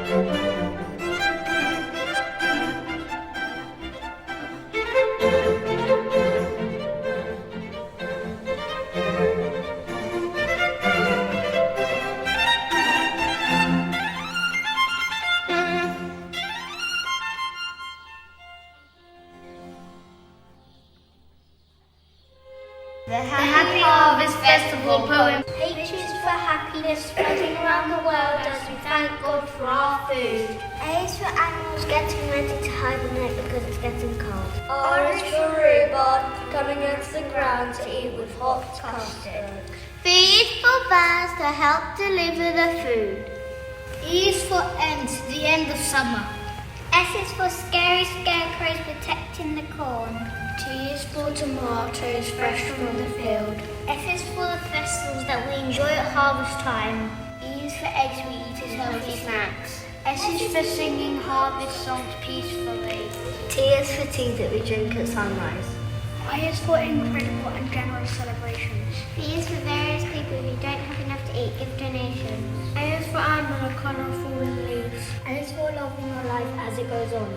The Happy Harvest Festival poem. H is for happiness spreading around the world as we thank God for our food. A is for animals getting ready to hibernate because it's getting cold. R is for rhubarb coming into the ground to eat with hot custard. B is for birds to help deliver the food. E is for end, the end of summer. S is for scary scarecrows protecting the corn. T is for tomatoes fresh from the field. F is for the festivals that we enjoy at harvest time. E is for eggs we eat as healthy snacks. S is for singing harvest songs peacefully. T is for tea that we drink at sunrise. I is for incredible and generous celebrations. B is for various people who don't have enough to eat, give donations. A is for animal colourful leaves. And it's for loving your life as it goes on.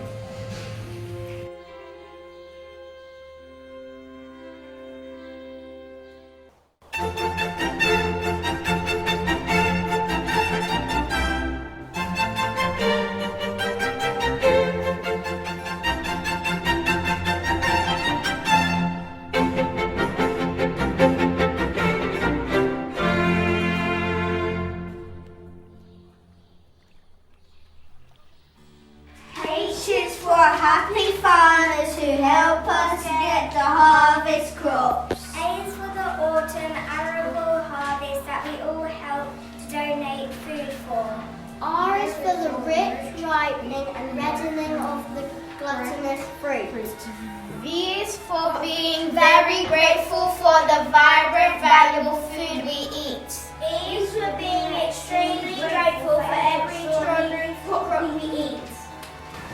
H is for happy farmers who help us get the harvest crops. A is for the autumn arable harvest that we all help to donate food for. R is for the rich ripening and reddening of the gluttonous fruit. V is for being very grateful for the vibrant, valuable food we eat. E is for being extremely grateful for every extraordinary crop we eat.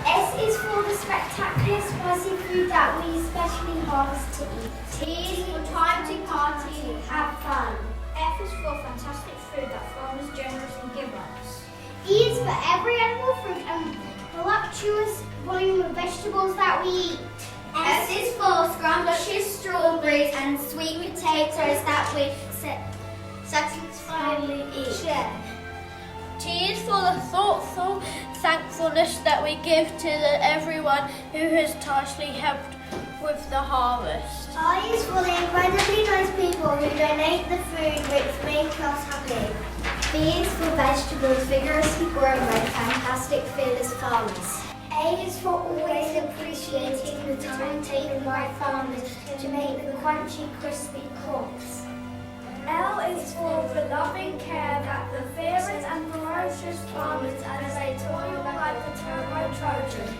S is for the spectacular spicy food that we especially harvest to eat. T is for time to party and have fun. F is for fantastic food that farmers generously give us. E is for every edible fruit and voluptuous volume of vegetables that we eat. S is for scrumptious strawberries and sweet potatoes that we satisfyingly eat. T is for the thoughtful thankfulness that we give to everyone who has tirelessly helped with the harvest. I is for the incredibly nice people who donate the food which make us happy. B is for vegetables vigorously grown by fantastic fearless farmers. A is for always appreciating the time taken by farmers to make the crunchy, crispy crops. L is for the loving care that the fearless and ferocious farmers as they toil like the turbo Trojan.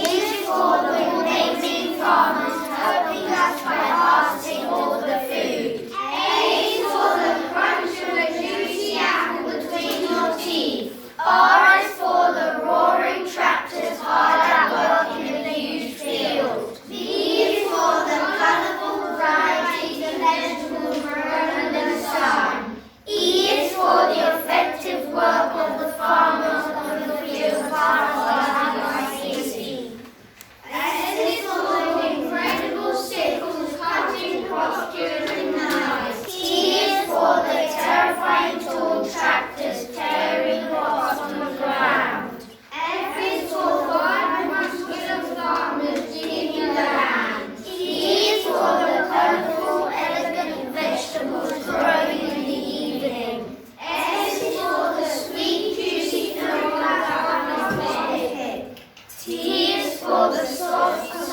is for the amazing farmers helping us by harvesting all the food. A is for the crunch of a juicy apple between your teeth. R is for the roaring tractors hard at work in the huge field. B is for the colourful varieties of vegetables grown under the sun. E is for the effective work of the farmers on the fields harvesting by sea. S is for the incredible sickles cutting crops during the night. T is for the terrifying tall tractors tearing crops from the ground. F is for the vibrant skilled farmers digging in the land. E is for the colourful, elegant vegetables growing in the evening. S is for the sweet, juicy fruit that farmers pick. T is for the soft,